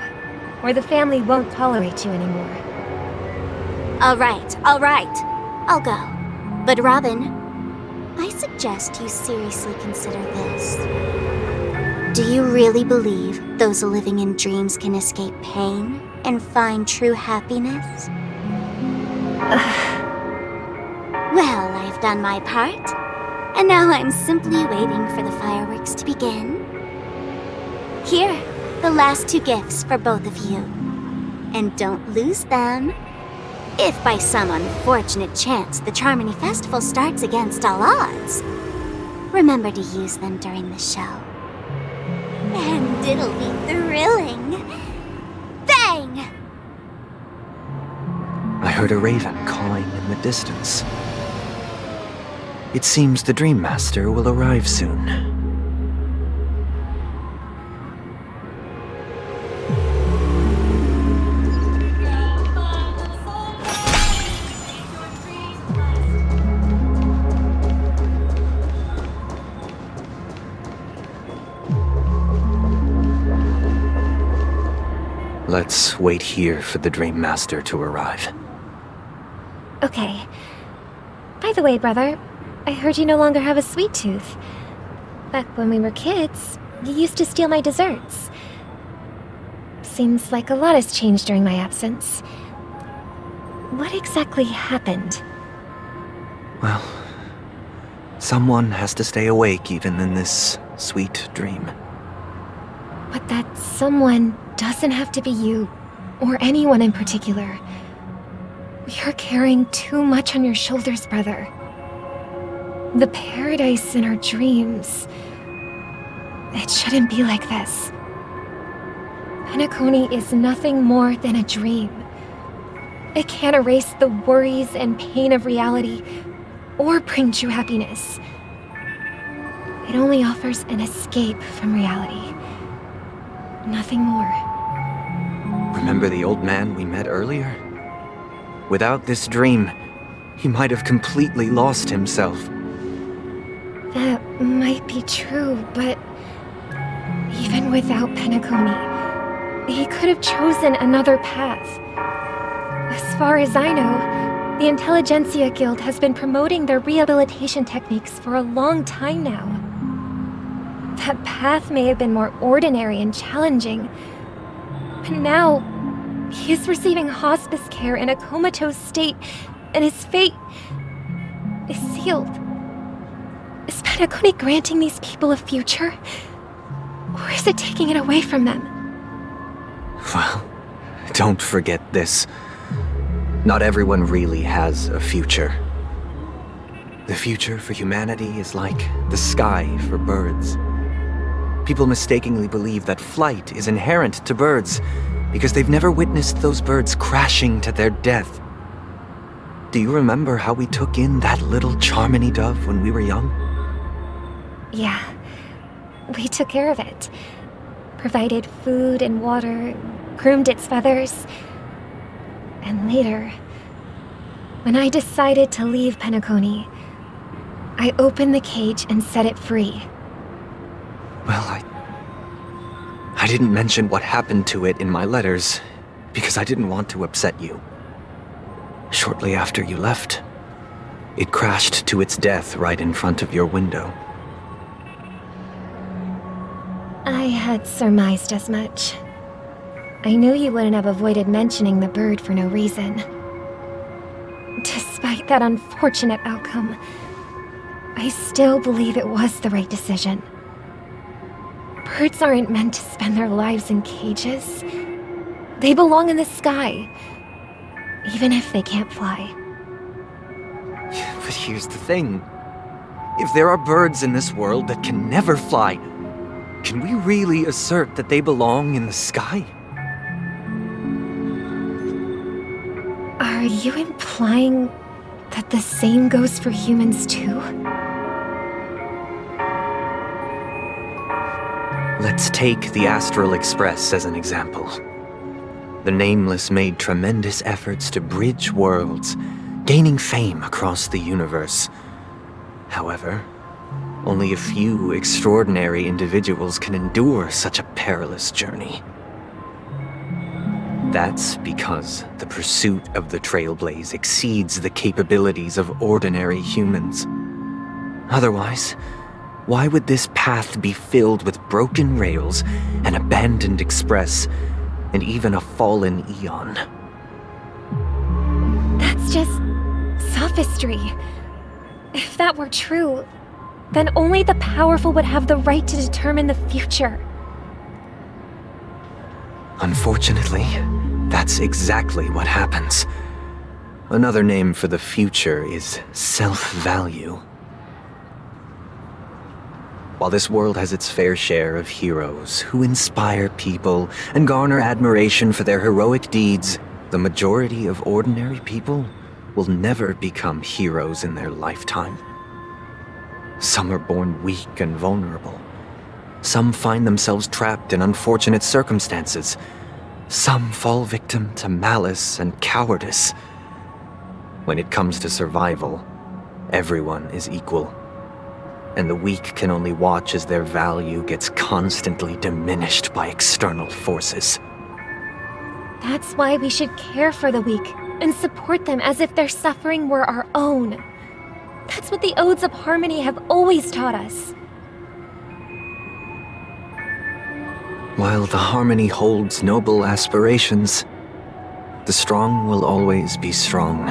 or the family won't tolerate you anymore. All right. I'll go. But Robin, I suggest you seriously consider this. Do you really believe those living in dreams can escape pain and find true happiness? Well, I've done my part, and now I'm simply waiting for the fireworks to begin. Here, the last 2 gifts for both of you. And don't lose them. If by some unfortunate chance the Charmony Festival starts against all odds, remember to use them during the show. And it'll be thrilling. Bang! I heard a raven cawing in the distance. It seems the Dream Master will arrive soon. Let's wait here for the Dream Master to arrive. Okay. By the way, brother, I heard you no longer have a sweet tooth. Back when we were kids, you used to steal my desserts. Seems like a lot has changed during my absence. What exactly happened? Well, someone has to stay awake even in this sweet dream. But that someone doesn't have to be you, or anyone in particular. You're carrying too much on your shoulders, brother. The paradise in our dreams. It shouldn't be like this. Penacony is nothing more than a dream. It can't erase the worries and pain of reality, or bring true happiness. It only offers an escape from reality. Nothing more. Remember the old man we met earlier? Without this dream, he might have completely lost himself. That might be true, but even without Penacony, he could have chosen another path. As far as I know, the Intelligentsia Guild has been promoting their rehabilitation techniques for a long time now. That path may have been more ordinary and challenging, but now he is receiving hospice care in a comatose state, and his fate is sealed. Is Penacony granting these people a future? Or is it taking it away from them? Well, don't forget this. Not everyone really has a future. The future for humanity is like the sky for birds. People mistakenly believe that flight is inherent to birds because they've never witnessed those birds crashing to their death. Do you remember how we took in that little Charmony dove when we were young? Yeah, we took care of it. Provided food and water, groomed its feathers. And later, when I decided to leave Penacony, I opened the cage and set it free. Well, I didn't mention what happened to it in my letters because I didn't want to upset you. Shortly after you left, it crashed to its death right in front of your window. I had surmised as much. I knew you wouldn't have avoided mentioning the bird for no reason. Despite that unfortunate outcome, I still believe it was the right decision. Birds aren't meant to spend their lives in cages. They belong in the sky, even if they can't fly. But here's the thing. If there are birds in this world that can never fly, can we really assert that they belong in the sky? Are you implying that the same goes for humans too? Let's take the Astral Express as an example. The Nameless made tremendous efforts to bridge worlds, gaining fame across the universe. However, only a few extraordinary individuals can endure such a perilous journey. That's because the pursuit of the Trailblaze exceeds the capabilities of ordinary humans. Otherwise, why would this path be filled with broken rails, an abandoned express, and even a fallen Eon? That's just sophistry. If that were true, then only the powerful would have the right to determine the future. Unfortunately, that's exactly what happens. Another name for the future is self-value. While this world has its fair share of heroes who inspire people and garner admiration for their heroic deeds, the majority of ordinary people will never become heroes in their lifetime. Some are born weak and vulnerable. Some find themselves trapped in unfortunate circumstances. Some fall victim to malice and cowardice. When it comes to survival, everyone is equal. And the weak can only watch as their value gets constantly diminished by external forces. That's why we should care for the weak and support them as if their suffering were our own. That's what the Odes of Harmony have always taught us. While the Harmony holds noble aspirations, the strong will always be strong,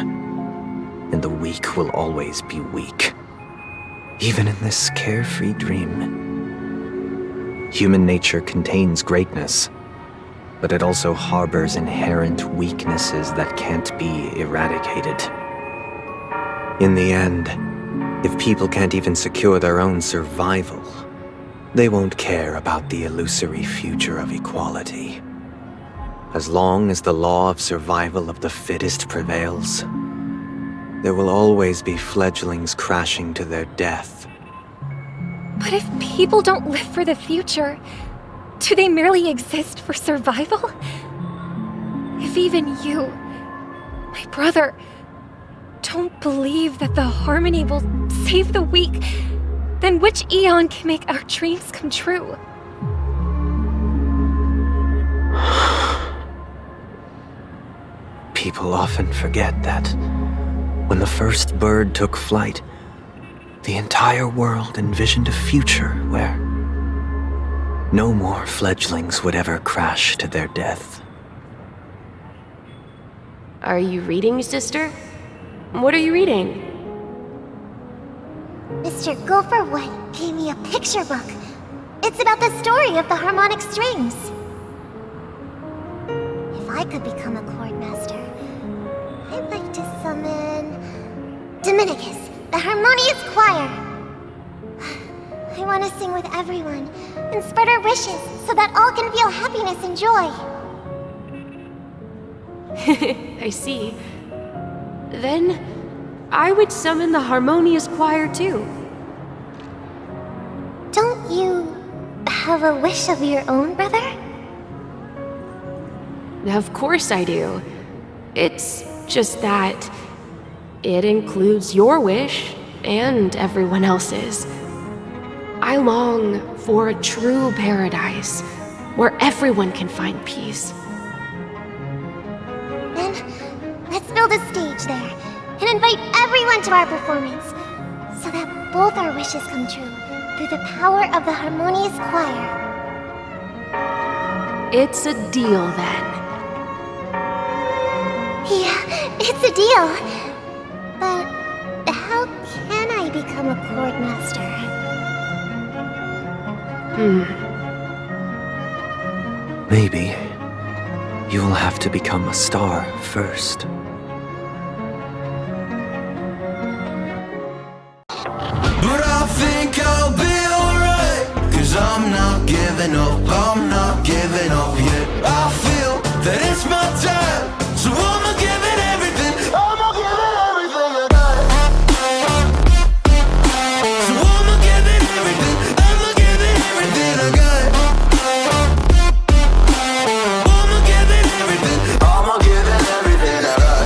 and the weak will always be weak. Even in this carefree dream. Human nature contains greatness, but it also harbors inherent weaknesses that can't be eradicated. In the end, if people can't even secure their own survival, they won't care about the illusory future of equality. As long as the law of survival of the fittest prevails, there will always be fledglings crashing to their death. But if people don't live for the future, do they merely exist for survival? If even you, my brother, don't believe that the Harmony will save the weak, then which Eon can make our dreams come true? People often forget that when the first bird took flight, the entire world envisioned a future where no more fledglings would ever crash to their death. Are you reading, sister? What are you reading? Mr. Gopherwood gave me a picture book. It's about the story of the harmonic strings. If I could become a chord master, I'd like to summon Dominicus, the harmonious choir. I want to sing with everyone and spread our wishes so that all can feel happiness and joy. I see. Then, I would summon the harmonious choir too. Don't you have a wish of your own, brother? Of course I do. It's just that it includes your wish and everyone else's. I long for a true paradise where everyone can find peace. Then, let's build a stage there and invite everyone to our performance so that both our wishes come true through the power of the harmonious choir. It's a deal then. Yeah, it's a deal. But how can I become a chord master? Maybe you'll have to become a star first. But I think I'll be alright, 'cause I'm not giving up, I'm not giving up yet. I feel that it's my time, so I'ma give it everything, I'ma give it everything I got. So I'ma give it everything, I'ma give it everything I got. I'ma give it everything, I'ma give it everything I got.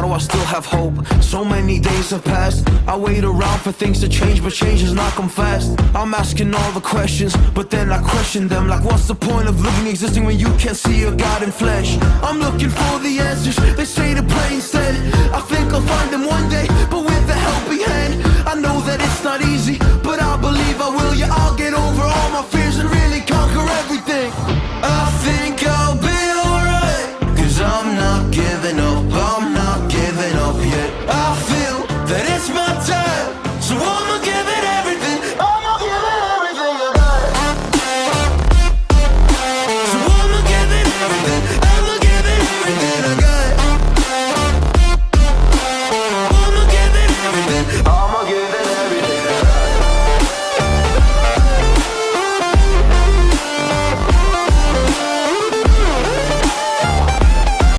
I still have hope. So many days have passed. I wait around for things to change, but change has not come fast. I'm asking all the questions, but then I question them. Like, what's the point of living, existing when you can't see your God in flesh? I'm looking for the answers. They say to pray instead. I think I'll find